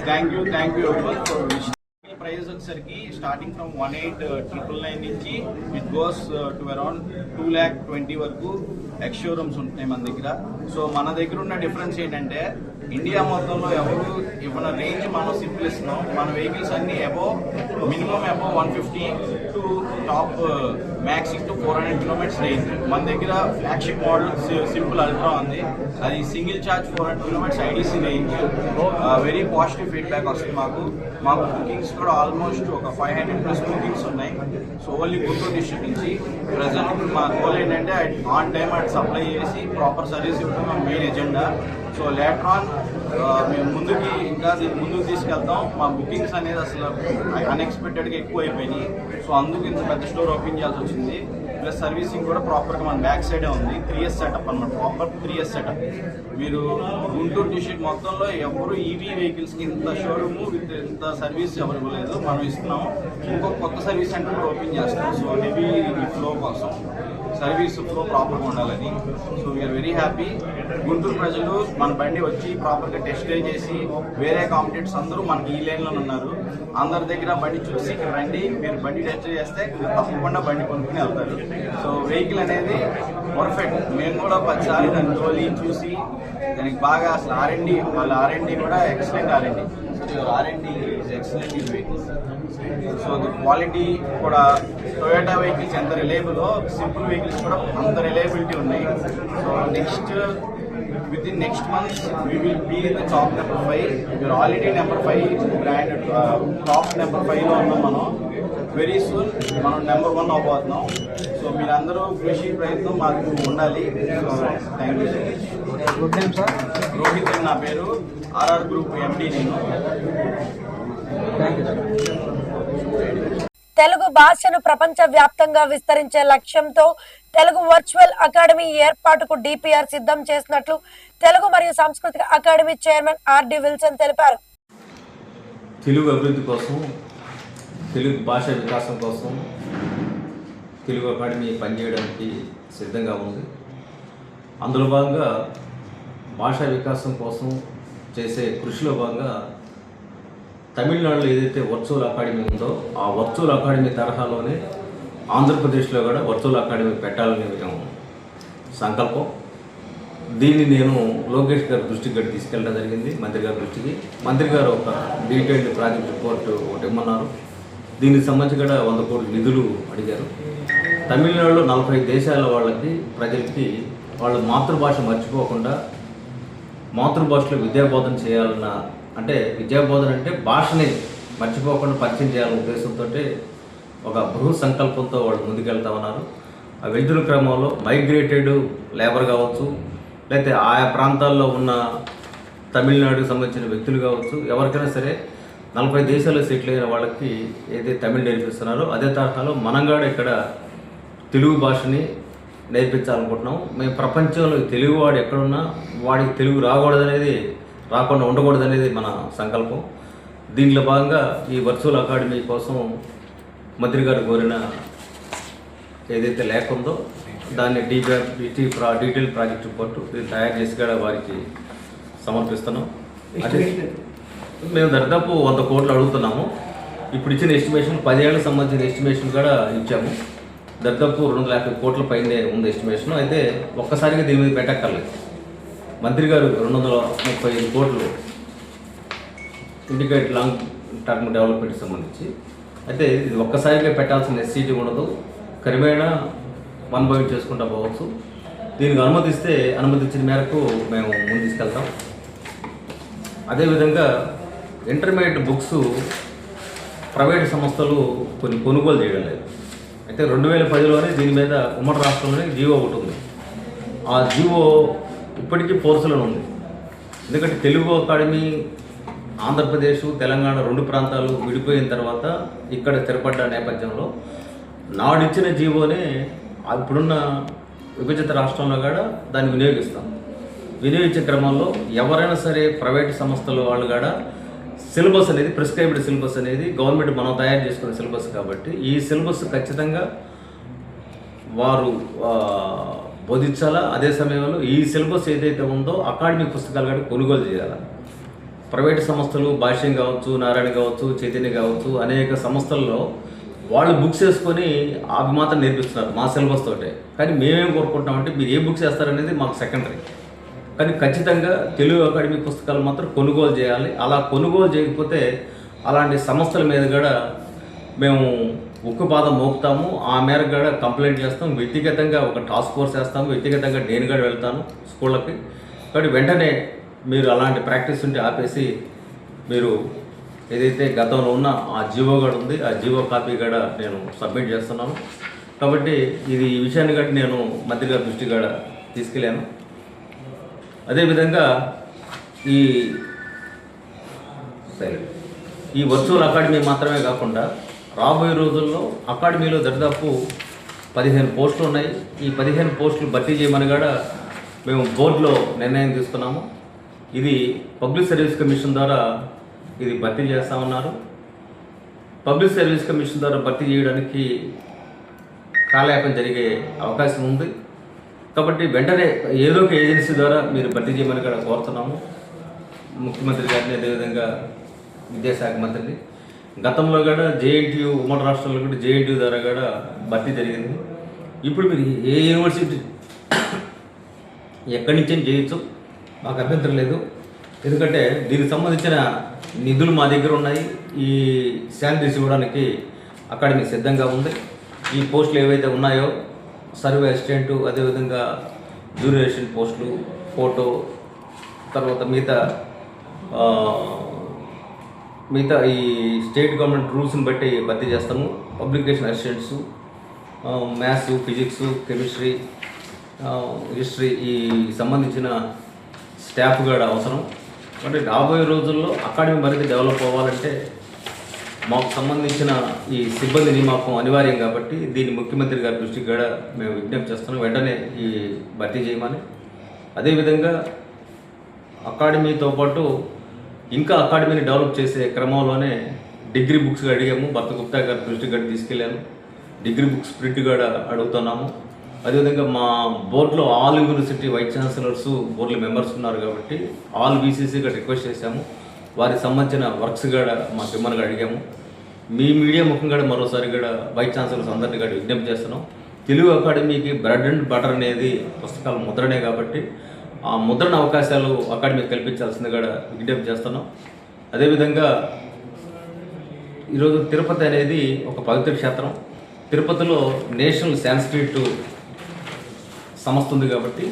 Thank you everyone for wish. Price వచ్చేసరికి స్టార్టింగ్ ఫ్రమ్ 18,999 నుంచి ఇట్ గోస్ టు అరౌండ్ 2,20,000 వరకు ఎక్స్ షోరూమ్స్ ఉంటున్నాయి మన దగ్గర. సో మన దగ్గర ఉన్న డిఫరెన్స్ ఏంటంటే ఇండియా మొత్తంలో ఎవరు ఇవ్వన రేంజ్ మనం సింపుల్ ఇస్తున్నాం. మన వెహికల్స్ అన్ని minimum 150 to top maxing to 400 kilometres range. మన దగ్గర ఫ్లాగ్షిప్ మోడల్ సింపుల్ అల్ట్రా ఉంది, అది single charge 400 kilometres IDC range. Very positive feedback వస్తుంది మాకు బుకింగ్స్ కూడా ఆల్మోస్ట్ ఒక 500+ బుకింగ్స్ ఉన్నాయి. సో ఓన్లీ గుంటూరు డిస్ట్రిక్ట్ నుంచి. ప్రజెంట్ మా గోల్ ఏంటంటే ఆన్ టైం అటు సప్లై చేసి ప్రాపర్ సర్వీస్ ఇవ్వడం మా main agenda. So later on మేము ముందుకు తీసుకెళ్తాం. మా బుకింగ్స్ అనేది అసలు అన్ఎక్స్పెక్టెడ్గా ఎక్కువ అయిపోయినాయి. సో అందుకు ఇంత పెద్ద స్టోర్ ఓపెన్ చేయాల్సి వచ్చింది. ప్లస్ సర్వీసింగ్ కూడా ప్రాపర్గా మన బ్యాక్ సైడే ఉంది. 3S సెటప్ అనమాట, ప్రాపర్ 3S సెటప్. మీరు గుంటూరు డిస్ట్రిక్ట్ మొత్తంలో ఎవరు ఈవీ వెహికల్స్కి ఇంత షోరూము విత్ ఇంత సర్వీస్ ఎవరు ఇవ్వలేదు, మనం ఇస్తున్నాం. ఇంకొక కొత్త సర్వీస్ సెంటర్ కూడా ఓపెన్ చేస్తాం. సో హెవీ ఫ్లో కోసం సర్వీస్ ఫ్లో ప్రాపర్గా ఉండాలని. So we are very happy. Guntur ప్రజలు మన బండి వచ్చి ప్రాపర్గా టెస్ట్ డ్రైవ్ చేసి, వేరే కాంపిటేటర్స్ అందరూ మనకి ఈ లైన్లో ఉన్నారు, అందరి దగ్గర బండి చూసి ఇక్కడ రండి, మీరు బండి టెస్ట్ చేస్తే తప్పకుండా బండి కొనుక్కుని వెళ్తారు. సో వెహికల్ అనేది పర్ఫెక్ట్. మేము కూడా 10 సార్లు దాన్ని తోలి చూసి దానికి బాగా అసలు వాళ్ళ R&D కూడా excellent R&D is excellent in vehicles. So the quality కూడా టొయోటా వెహికల్స్ ఎంత రిలయబుల్లో సింపుల్ వెహికల్స్ కూడా అంత రిలయబిలిటీ ఉన్నాయి. So within next month we will be in the top number 5. We are already number 5 brand, top number 5 లో ఉన్నాం మనం. వెరీ సూన్ మనం నెంబర్ 1 అవబోతున్నాం. సో మీరందరూ కృషి ప్రయత్నం మాకు ఉండాలి. So thank you so much. Rohit అని నా పేరు, RR గ్రూప్ MD నేను. తెలుగు భాషను ప్రపంచ వ్యాప్తంగా విస్తరించే లక్ష్యంతో తెలుగు వర్చువల్ అకాడమీ ఏర్పాటుకు DPR సిద్ధం చేసినట్లు తెలుగు మరియు సాంస్కృతిక అకాడమీ చైర్మన్ RD విల్సన్ తెలిపారు. తెలుగు అభివృద్ధి కోసం, తెలుగు భాష వికాసం కోసం తెలుగు అకాడమీ పనిచేయడానికి సిద్ధంగా ఉంది. అందులో భాగంగా భాషా వికాసం కోసం చేసే కృషిలో భాగంగా తమిళనాడులో ఏదైతే వర్చువల్ అకాడమీ ఉందో ఆ వర్చువల్ అకాడమీ తరహాలోనే ఆంధ్రప్రదేశ్లో కూడా వర్చువల్ అకాడమీ పెట్టాలనే సంకల్పం. దీన్ని నేను లోకేష్ గారి దృష్టికి కూడా తీసుకెళ్ళడం జరిగింది, మంత్రి గారి దృష్టికి. మంత్రి గారు ఒక డీటెయిల్డ్ ప్రాజెక్ట్ రిపోర్ట్ ఒకటి ఇమ్మన్నారు. దీనికి సంబంధించి కూడా 100 కోట్ల నిధులు అడిగారు. తమిళనాడులో 45 దేశాల ప్రజలకి వాళ్ళ మాతృభాష మర్చిపోకుండా మాతృభాషలో విద్యాబోధన చేయాలన్న, అంటే విద్యాబోధన అంటే భాషని మర్చిపోకుండా పరిచయం చేయాలనే ఉద్దేశంతో ఒక బృహత్ సంకల్పంతో వాళ్ళు ముందుకెళ్తా ఉన్నారు. ఆ వెళ్తున్న క్రమంలో మైగ్రేటెడ్ లేబర్ కావచ్చు, లేకపోతే ఆయా ప్రాంతాల్లో ఉన్న తమిళనాడుకు సంబంధించిన వ్యక్తులు కావచ్చు, ఎవరికైనా సరే 40 దేశాల్లో సెటిల్ అయిన వాళ్ళకి ఏదైతే తమిళ నేర్పిస్తున్నారో అదే తరహాలో మనం కూడా ఇక్కడ తెలుగు భాషని నేర్పించాలనుకుంటున్నాం. మేము ప్రపంచంలో తెలుగువాడు ఎక్కడున్నా వాడికి తెలుగు రాకుండా ఉండకూడదనేది మన సంకల్పం. దీంట్లో భాగంగా ఈ వర్చువల్ అకాడమీ కోసం మంత్రి గారు కోరిన ఏదైతే లేఖ ఉందో దాన్ని డీటెయిల్ ప్రాజెక్ట్ రిపోర్టు తయారు చేసి కూడా వారికి సమర్పిస్తున్నాం. అదే మేము దాదాపు 100 కోట్లు అడుగుతున్నాము. ఇప్పుడు ఇచ్చిన ఎస్టిమేషన్ 10 ఏళ్ళకి సంబంధించిన ఎస్టిమేషన్ కూడా ఇచ్చాము. దాదాపు 250 కోట్ల పైనే ఉంది ఎస్టిమేషన్. అయితే ఒక్కసారిగా దీని మీద పెట్టక్కర్లేదు. మంత్రి గారు 235 కోట్లు ఇండికేట్ లాంగ్ టర్మ్ డెవలప్మెంట్కి సంబంధించి, అయితే ఇది ఒక్కసారిగా పెట్టాల్సిన నెసెసిటీ ఉండదు. క్రమేణా వన్ చేసుకుంటూ పోవచ్చు. దీనికి అనుమతించిన మేరకు మేము ముందు తీసుకెళ్తాం. అదేవిధంగా ఇంటర్మీడియట్ బుక్స్ ప్రైవేట్ సంస్థలు కొన్ని కొనుగోలు చేయడం లేదు. అయితే 2010లోనే దీని మీద ఉమ్మడి రాష్ట్రంలోనే జీవో ఒకటి ఉంది. ఆ జీవో ఇప్పటికీ ఫోర్స్లో ఉంది. ఎందుకంటే తెలుగు అకాడమీ ఆంధ్రప్రదేశ్, తెలంగాణ 2 ప్రాంతాలు విడిపోయిన తర్వాత ఇక్కడ స్థిరపడ్డ నేపథ్యంలో నాడిచ్చిన జీవోనే ఇప్పుడున్న విభజిత రాష్ట్రంలో కూడా దాన్ని వినియోగిస్తాం. వినియోగించే క్రమంలో ఎవరైనా సరే ప్రైవేట్ సంస్థల వాళ్ళు కూడా సిలబస్ అనేది ప్రిస్క్రైబ్డ్ సిలబస్ అనేది గవర్నమెంట్ మనం తయారు చేసుకునే సిలబస్ కాబట్టి ఈ సిలబస్ ఖచ్చితంగా వారు బోధించాలా, అదే సమయంలో ఈ సిలబస్ ఏదైతే ఉందో అకాడమిక్ పుస్తకాలు కానీ కొనుగోలు చేయాలి. ప్రైవేట్ సంస్థలు భాష్యం కావచ్చు, నారాయణ కావచ్చు, చైతన్య కావచ్చు, అనేక సంస్థల్లో వాళ్ళు బుక్స్ వేసుకొని అవి మాత్రం నేర్పిస్తున్నారు మా సిలబస్ తోటే. కానీ మేమేం కోరుకుంటున్నామంటే మీరు ఏ బుక్స్ వేస్తారనేది మాకు సెకండరీ, కానీ ఖచ్చితంగా తెలుగు అకాడమిక్ పుస్తకాలు మాత్రం కొనుగోలు చేయాలి. అలా కొనుగోలు చేయకపోతే అలాంటి సంస్థల మీద కూడా మేము ఉక్కుపాదం మోపుతాము. ఆ మేరకు కూడా కంప్లైంట్ చేస్తాం. వ్యక్తిగతంగా ఒక టాస్క్ ఫోర్స్ వేస్తాము. వ్యక్తిగతంగా నేను కూడా వెళ్తాను స్కూళ్ళకి. కాబట్టి వెంటనే మీరు అలాంటి ప్రాక్టీస్ ఉంటే ఆపేసి మీరు ఏదైతే గతంలో ఉన్న ఆ జీవో కూడా ఉంది, ఆ జీవో కాపీ కూడా నేను సబ్మిట్ చేస్తున్నాను. కాబట్టి ఈ విషయాన్ని కూడా నేను మంత్రి గారి దృష్టి కూడా తీసుకెళ్ళాను. అదేవిధంగా ఈ వర్చువల్ అకాడమీ మాత్రమే కాకుండా రాబోయే రోజుల్లో అకాడమీలో దాదాపు 15 పోస్టులు ఉన్నాయి. ఈ 15 పోస్టులు భర్తీ చేయమని కూడా మేము బోర్డులో నిర్ణయం తీసుకున్నాము. ఇది పబ్లిక్ సర్వీస్ కమిషన్ ద్వారా ఇది భర్తీ చేస్తామన్నారు. పబ్లిక్ సర్వీస్ కమిషన్ ద్వారా భర్తీ చేయడానికి కాలయాపన జరిగే అవకాశం ఉంది. కాబట్టి వెంటనే ఏదో ఒక ఏజెన్సీ ద్వారా మీరు భర్తీ చేయమని కూడా కోరుతున్నాము ముఖ్యమంత్రి గారిని, అదేవిధంగా విద్యాశాఖ మంత్రిని. గతంలో కూడా జేఎన్టీయూ ఉమ్మడి రాష్ట్రాల్లో కూడా జేఎన్టీయూ ద్వారా కూడా భర్తీ జరిగింది. ఇప్పుడు మీరు ఏ యూనివర్సిటీ ఎక్కడి నుంచి చేయొచ్చు, మాకు అభ్యంతరం లేదు. ఎందుకంటే దీనికి సంబంధించిన నిధులు మా దగ్గర ఉన్నాయి. ఈ శాలరీస్ ఇవ్వడానికి అకాడమీ సిద్ధంగా ఉంది. ఈ పోస్టులు ఏవైతే ఉన్నాయో సర్వే అసిస్టెంటు, అదేవిధంగా జూనియర్ అసిస్టెంట్ పోస్టులు, ఫోటో, తర్వాత మిగతా ఈ స్టేట్ గవర్నమెంట్ రూల్స్ని బట్టి భర్తీ చేస్తాము. Publication assistants, maths, physics, chemistry, history ఈ సంబంధించిన స్టాఫ్ కూడా అవసరం. అంటే రాబోయే రోజుల్లో అకాడమీ మరింత డెవలప్ అవ్వాలంటే మాకు సంబంధించిన ఈ సిబ్బంది నియామకం అనివార్యం. కాబట్టి దీన్ని ముఖ్యమంత్రి గారి దృష్టికి కూడా మేము విజ్ఞప్తి చేస్తున్నాం, వెంటనే ఈ భర్తీ చేయమని. అదేవిధంగా అకాడమీతో పాటు ఇంకా అకాడమీని డెవలప్ చేసే క్రమంలోనే డిగ్రీ బుక్స్ అడిగాము. భర్త గుప్తా గారి దృష్టికి కూడా తీసుకెళ్ళాను. డిగ్రీ బుక్స్ ప్రింట్ కూడా అడుగుతున్నాము. అదేవిధంగా మా బోర్డులో ఆల్ యూనివర్సిటీ వైస్ ఛాన్సలర్స్ బోర్డులో మెంబర్స్ ఉన్నారు కాబట్టి ఆల్ వీసీసీ కూడా రిక్వెస్ట్ చేశాము. వారికి సంబంధించిన వర్క్స్ కూడా మాకు ఇమ్మని అడిగాము. మీ మీడియా ముఖం కూడా మరోసారి కూడా వైస్ ఛాన్సలర్స్ అందరినీ కూడా విజ్ఞప్తి చేస్తున్నాం. తెలుగు అకాడమీకి బ్రెడ్ అండ్ బటర్ అనేది పుస్తకాల ముద్రణే కాబట్టి ఆ ముద్రణ అవకాశాలు అకాడమీకి కల్పించాల్సింది కూడా విజ్ఞప్తి చేస్తున్నాం. అదేవిధంగా ఈరోజు తిరుపతి అనేది ఒక పవిత్ర క్షేత్రం. తిరుపతిలో నేషనల్ సాంస్క్రిట్ సంస్థ ఉంది కాబట్టి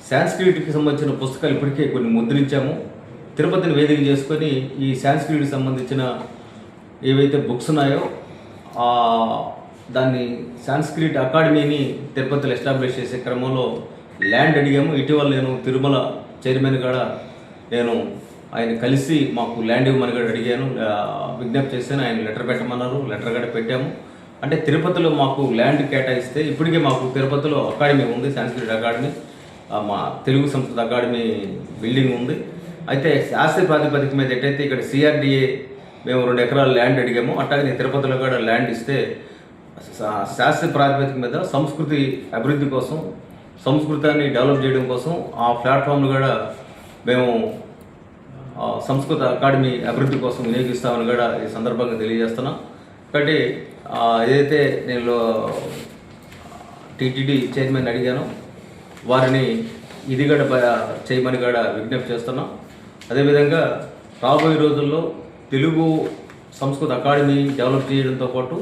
సాంస్క్రిట్కి సంబంధించిన పుస్తకాలు ఇప్పటికే కొన్ని ముద్రించాము. తిరుపతిని వేదిక చేసుకొని ఈ సాంస్క్రిట్కి సంబంధించిన ఏవైతే బుక్స్ ఉన్నాయో దాన్ని సాంస్క్రిట్ అకాడమీని తిరుపతిలో ఎస్టాబ్లిష్ చేసే క్రమంలో ల్యాండ్ అడిగాము. ఇటీవల నేను తిరుమల చైర్మన్ కూడా నేను ఆయన కలిసి మాకు ల్యాండ్ ఇవ్వమని కూడా అడిగాను, విజ్ఞప్తి చేశాను. ఆయన లెటర్ పెట్టమన్నారు, లెటర్ కూడా పెట్టాము. అంటే తిరుపతిలో మాకు ల్యాండ్ కేటాయిస్తే ఇప్పటికే మాకు తిరుపతిలో అకాడమీ ఉంది, సాంస్క్రిట్ అకాడమీ, మా తెలుగు సంస్కృత అకాడమీ బిల్డింగ్ ఉంది. అయితే శాస్త్రీయ ప్రాతిపదిక మీద ఎట్టయితే ఇక్కడ సిఆర్డిఏ మేము 2 ఎకరాల ల్యాండ్ అడిగాము, అట్లాగే తిరుపతిలో కూడా ల్యాండ్ ఇస్తే శాస్త్రీయ ప్రాతిపదిక మీద సంస్కృతి అభివృద్ధి కోసం, సంస్కృతాన్ని డెవలప్ చేయడం కోసం ఆ ప్లాట్ఫామ్ను కూడా మేము సంస్కృత అకాడమీ అభివృద్ధి కోసం వినియోగిస్తామని కూడా ఈ సందర్భంగా తెలియజేస్తున్నాం. కాబట్టి ఏదైతే నేను టీటీడీ చైర్మన్ అడిగానో వారిని ఇది కూడా చేయమని కూడా విజ్ఞప్తి చేస్తున్నాం. అదేవిధంగా రాబోయే రోజుల్లో తెలుగు సంస్కృత అకాడమీ డెవలప్ చేయడంతో పాటు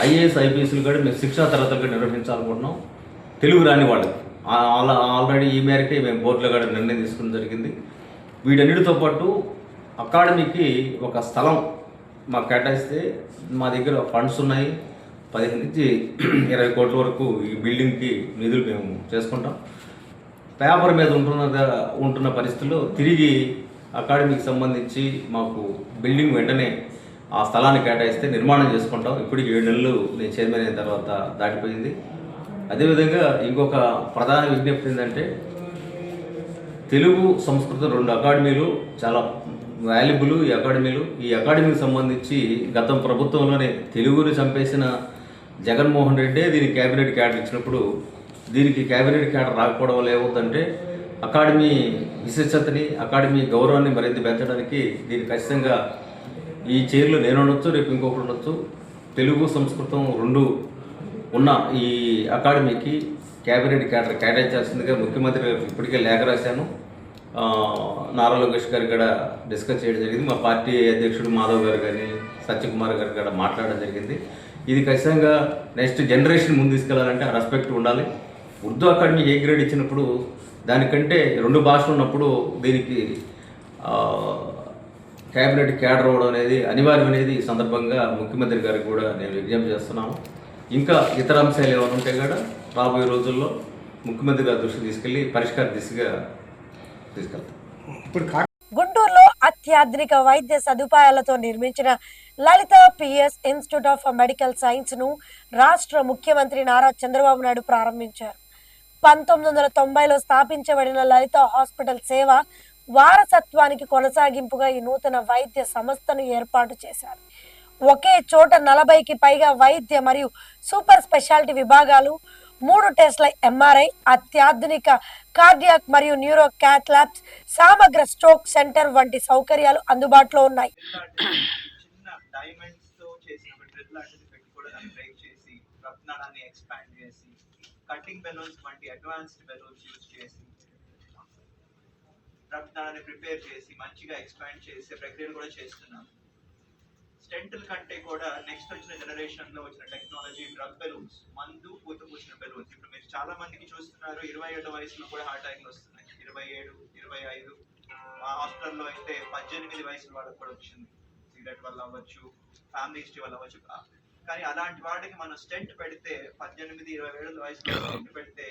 ఐఏఎస్ ఐపీఎస్లు కూడా మేము శిక్షా తరగతులు కూడా నిర్వహించాలనుకుంటున్నాం తెలుగు రాని వాళ్ళకి. ఆల్రెడీ ఈ మేరకే మేము బోర్డులో కూడా నిర్ణయం తీసుకోవడం జరిగింది. వీటన్నిటితో పాటు అకాడమీకి ఒక స్థలం మాకు కేటాయిస్తే మా దగ్గర ఫండ్స్ ఉన్నాయి, 15 నుంచి 20 కోట్ల వరకు ఈ బిల్డింగ్కి నిధులు మేము చేసుకుంటాం. పేపర్ మీద ఉంటున్న పరిస్థితుల్లో తిరిగి అకాడమీకి సంబంధించి మాకు బిల్డింగ్ వెంటనే ఆ స్థలాన్ని కేటాయిస్తే నిర్మాణం చేసుకుంటాం. ఇప్పటికి 7 నెలలు నేను చైర్మన్ అయిన తర్వాత దాటిపోయింది. అదేవిధంగా ఇంకొక ప్రధాన విజ్ఞప్తి ఏంటంటే తెలుగు సంస్కృతం 2 అకాడమీలు చాలా వాల్యుబుల్. ఈ అకాడమీకి సంబంధించి గతం ప్రభుత్వంలోనే తెలుగుని చంపేసిన జగన్మోహన్ రెడ్డే దీనికి క్యాబినెట్ క్యాడర్ ఇచ్చినప్పుడు దీనికి క్యాబినెట్ క్యాడర్ రాకపోవడం వల్ల ఏమవుతుందంటే అకాడమీ విశిష్టతని, అకాడమీ గౌరవాన్ని మరింత పెంచడానికి దీనికి ఖచ్చితంగా ఈ చైర్లో నేను ఉండొచ్చు, రేపు ఇంకొకరు ఉండొచ్చు. తెలుగు సంస్కృతం రెండు ఉన్న ఈ అకాడమీకి క్యాబినెట్ క్యాడర్ కేటాయించాల్సిందిగా ముఖ్యమంత్రి గారికి ఇప్పటికే లేఖ రాశాను. నారా లోకేష్ గారికి కూడా డిస్కస్ చేయడం జరిగింది. మా పార్టీ అధ్యక్షుడు మాధవ్ గారు కానీ సత్యకుమార్ గారు కూడా మాట్లాడడం జరిగింది. ఇది ఖచ్చితంగా నెక్స్ట్ జనరేషన్ ముందు తీసుకెళ్లాలంటే ఆ రెస్పెక్ట్ ఉండాలి. ఉర్దూ అకాడమీ ఏ గ్రేడ్ ఇచ్చినప్పుడు దానికంటే 2 భాషలు ఉన్నప్పుడు దీనికి క్యాబినెట్ క్యాడర్ అవ్వడం అనేది అనివార్యం అనేది ఈ సందర్భంగా ముఖ్యమంత్రి గారికి కూడా నేను విజ్ఞప్తి చేస్తున్నాను. ఇంకా ఇతర అంశాలు ఏమైనా ఉంటే కూడా రాబోయే రోజుల్లో ముఖ్యమంత్రి గారి దృష్టికి తీసుకెళ్లి పరిష్కార దిశగా తీసుకెళ్తాం. గుంటూరులో అత్యాధునిక వైద్య సదుపాయాలతో నిర్మించిన Lalitha PS institute of medical science ను రాష్ట్ర ముఖ్యమంత్రి నారా చంద్రబాబు నాయుడు ప్రారంభించారు. 1990లో స్థాపించబడిన లలిత హాస్పిటల్ సేవ వారసత్వానికి కొనసాగింపుగా ఈ నూతన వైద్య సంస్థను ఏర్పాటు చేశారు. ఒకే చోట 40కి పైగా వైద్య మరియు సూపర్ స్పెషాలిటీ విభాగాలు, 3 టెస్ట్ల ఎంఆర్ఐ, అత్యాధునిక కార్డియాక్ మరియు న్యూరో క్యాత్ ల్యాబ్స్, సమగ్ర స్ట్రోక్ సెంటర్ వంటి సౌకర్యాలు అందుబాటులో ఉన్నాయి. కటింగ్ బెలూన్స్ వంటి అడ్వాన్స్డ్ బెలూన్స్ యూజ్ చేసి రక్తాన్ని ప్రిపేర్ చేసి మంచిగా ఎక్స్పాండ్ చేసే ప్రక్రియలు కూడా చేస్తున్నాం. స్టెంట్ల కంటే కూడా నెక్స్ట్ వచ్చిన జనరేషన్ లో వచ్చిన టెక్నాలజీ డ్రగ్ బెలూన్స్, మందు పూత పూసిన బెలూన్స్. ఇప్పుడు మీరు చాలా మందికి చూస్తున్నారు 27 వయసులో కూడా హార్ట్ అటాక్లు వస్తున్నాయి. 27, 25. మా హాస్పిటల్లో అయితే 18 వయసుల వాళ్ళకి కూడా వచ్చింది. సిగరెట్ వల్ల అవ్వచ్చు, ఫ్యామిలీ హిస్టరీ వల్ల అవ్వచ్చు. కానీ అలాంటి వాడికి మనం స్టెంట్ పెడితే 18, 27 వయసులో స్టెంట్ పెడితే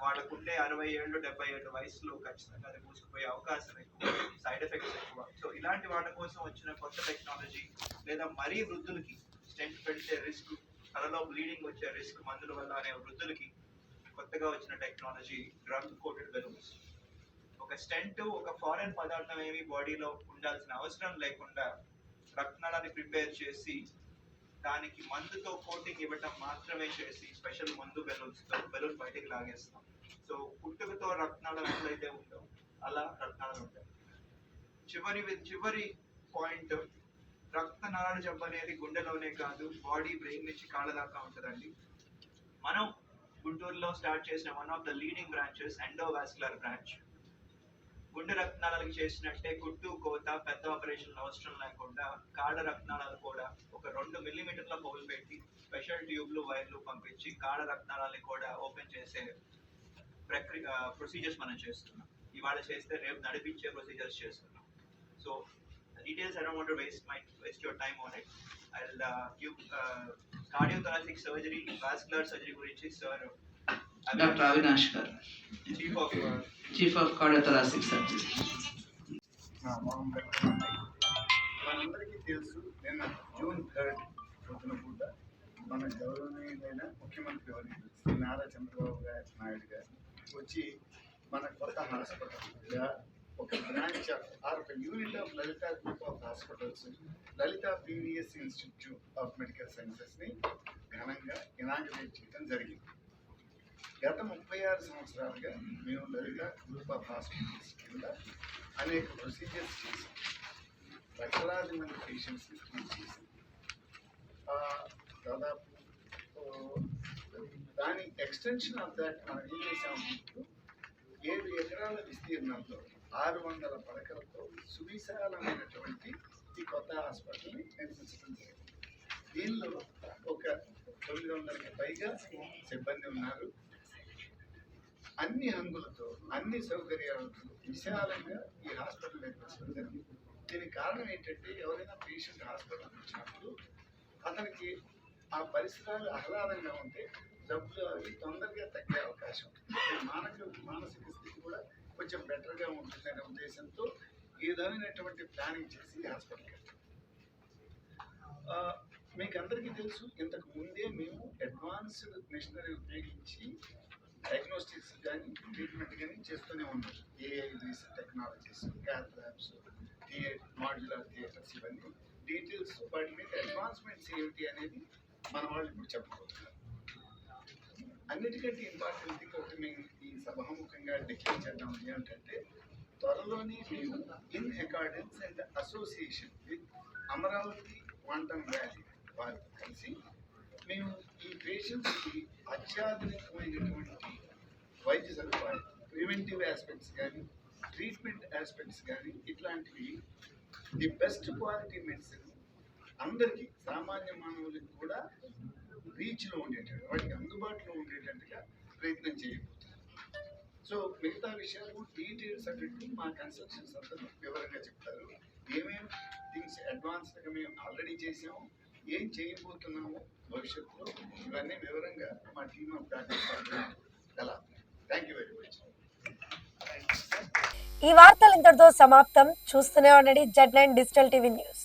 వాళ్ళకుండే 60 ఏళ్ళు 70 ఏళ్ళ వయసులో ఖచ్చితంగా అది మూసుకుపోయే అవకాశం ఎక్కువ, సైడ్ ఎఫెక్ట్స్ ఎక్కువ. సో ఇలాంటి వాళ్ళ కోసం వచ్చిన కొత్త టెక్నాలజీ, లేదా మరీ వృద్ధులకి స్టెంట్ పెడితే రిస్క్, తలలో బ్లీడింగ్ వచ్చే రిస్క్ మందుల వల్ల అనే వృద్ధులకి కొత్తగా వచ్చిన టెక్నాలజీ డ్రగ్ కోటెడ్ బెలూన్స్. ఒక స్టెంట్ ఒక ఫారెన్ పదార్థం ఏమి బాడీలో ఉండాల్సిన అవసరం లేకుండా రక్తనాళాన్ని ప్రిపేర్ చేసి దానికి మందుతో కోటింగ్ ఇవ్వటం మాత్రమే చేసి స్పెషల్ మందు బెలూన్స్తో బెలూన్ బయటికి లాగేస్తాం. సో పుట్టుకతో రక్తనాళం ఎట్లయితే ఉందో అలా రక్తనాళాలు ఉంటాయి. చివరి పాయింట్, రక్తనాళాల జబ్బు అనేది గుండెలోనే కాదు, బాడీ బ్రెయిన్ నుంచి కాళ్ళ దాకా ఉంటుందండి. మనం గుంటూరులో స్టార్ట్ చేసిన one of the leading branches endovascular branch. గుండె రక్తనాళాలకు చేసినట్టే కుట్టు కోత పెద్ద ఆపరేషన్ అవసరం లేకుండా కాళ్ళ రక్తనాళాలు కూడా ఒక 2 మిల్లీమీటర్ల హోల్ పెట్టి స్పెషల్ ట్యూబ్లు వైర్లు పంపించి కాళ్ళ రక్తనాళాలని కూడా ఓపెన్ చేసే ప్రొసీజర్స్ మనం చేస్తున్నాం. ఇవాళ చేస్తే రేపు నడిపించే ప్రొసీజర్స్ చేస్తున్నాం. So details I don't want to waste your time on it. I'll give cardiothoracic surgery, vascular surgery గురించి సార్ డాక్టర్ అవినాష్ గారు, చీఫ్ ఆఫ్ కార్డియోథొరాసిక్ సర్జరీ. మనందరికీ తెలుసు, నిన్న జూన్ 3 పొద్దున పూట మన గౌరవనీయులైన ముఖ్యమంత్రి వర్యులు శ్రీ నారా చంద్రబాబు నాయుడు గారు వచ్చి మన కొత్త హాస్పిటల్గా ఒక బ్రాంచ్ ఆర్ ఒక unit of Lalitha group of hospitals, Lalitha PVS institute of medical సైన్సెస్ని ఘనంగా ఇనాగ్రేట్ చేయడం జరిగింది. గత 36 సంవత్సరాలుగా మేము లలిత గ్రూప్ ఆఫ్ హాస్పిటల్స్ కింద అనేక ప్రొసీజర్స్ చేసి లక్షలాది మంది పేషెంట్స్ని ట్రీట్ చేసి దాదాపు దాని ఎక్స్టెన్షన్ ఆఫ్ దాట్ మనం ఏం చేసాము, 7 ఎకరాల విస్తీర్ణంలో 600 పడకలతో సువిశాలమైనటువంటి ఈ కొత్త హాస్పిటల్ని నిర్మించడం జరిగింది. దీనిలో ఒక 900కి పైగా సిబ్బంది ఉన్నారు. అన్ని హంగులతో అన్ని సౌకర్యాలతో విశాలంగా ఈ హాస్పిటల్ నిర్మించడం జరిగింది. దీనికి కారణం ఏంటంటే, ఎవరైనా పేషెంట్ హాస్పిటల్కి వచ్చినప్పుడు అతనికి ఆ పరిసరాలు ఆహ్లాదంగా ఉంటే జబ్బులు అవి తొందరగా తగ్గే అవకాశం ఉంటుంది. మానసిక స్థితి కూడా కొంచెం బెటర్గా ఉంటుందనే ఉద్దేశంతో ఈ విధమైనటువంటి ప్లానింగ్ చేసి హాస్పిటల్కి వెళ్తాం. మీకు అందరికీ తెలుసు, ఇంతకు ముందే మేము అడ్వాన్స్డ్ మిషనరీ ఉపయోగించి డయాగ్నోస్టిక్స్ కానీ ట్రీట్మెంట్ కానీ చేస్తూనే ఉన్నాం. AI technologies, cath labs, modular theatres, ఇవన్నీ డీటెయిల్స్ వాటి మీద అడ్వాన్స్మెంట్స్ ఏమిటి అనేది మన వాళ్ళు ఇప్పుడు చెప్పబోతున్నారు. అన్నిటికంటే ఇంపార్టెంట్ థింగ్ ఒకటి మేము ఈ సభాముఖంగా డిక్లేర్ చేద్దాం ఏంటంటే త్వరలోనే మేము in accordance and association with Amaravati quantum valley వారితో కలిసి మేము ఈ పేషెంట్స్కి అత్యాధునికమైనటువంటి వైద్య సదుపాయాలు, ప్రివెంటివ్ ఆస్పెక్ట్స్ కానీ, ట్రీట్మెంట్ ఆస్పెక్ట్స్ కానీ, ఇట్లాంటివి ది బెస్ట్ క్వాలిటీ మెడిసిన్ అందరికీ, సామాన్య మానవులకు కూడా రీచ్లో ఉండేటట్టు, వాటికి అందుబాటులో ఉండేటట్టుగా ప్రయత్నం చేయబోతున్నాం. సో మిగతా విషయాలు డీటెయిల్స్ అన్నట్టు మా కన్సల్టెంట్స్ అంతా వివరంగా చెప్తారు. ఏమేమి థింగ్స్ అడ్వాన్స్డ్గా మేము ఆల్రెడీ చేసాము, ఏం చేయబోతున్నాము భవిష్యత్తులో, ఇవన్నీ వివరంగా మా టీమ్ ఆఫ్ డాక్టర్స్ ఎలా. Thank you very much. ఈ వార్తలు ఇంతటితో సమాప్తం. చూస్తూనే ఉండండి Z9 డిజిటల్ టీవీ న్యూస్.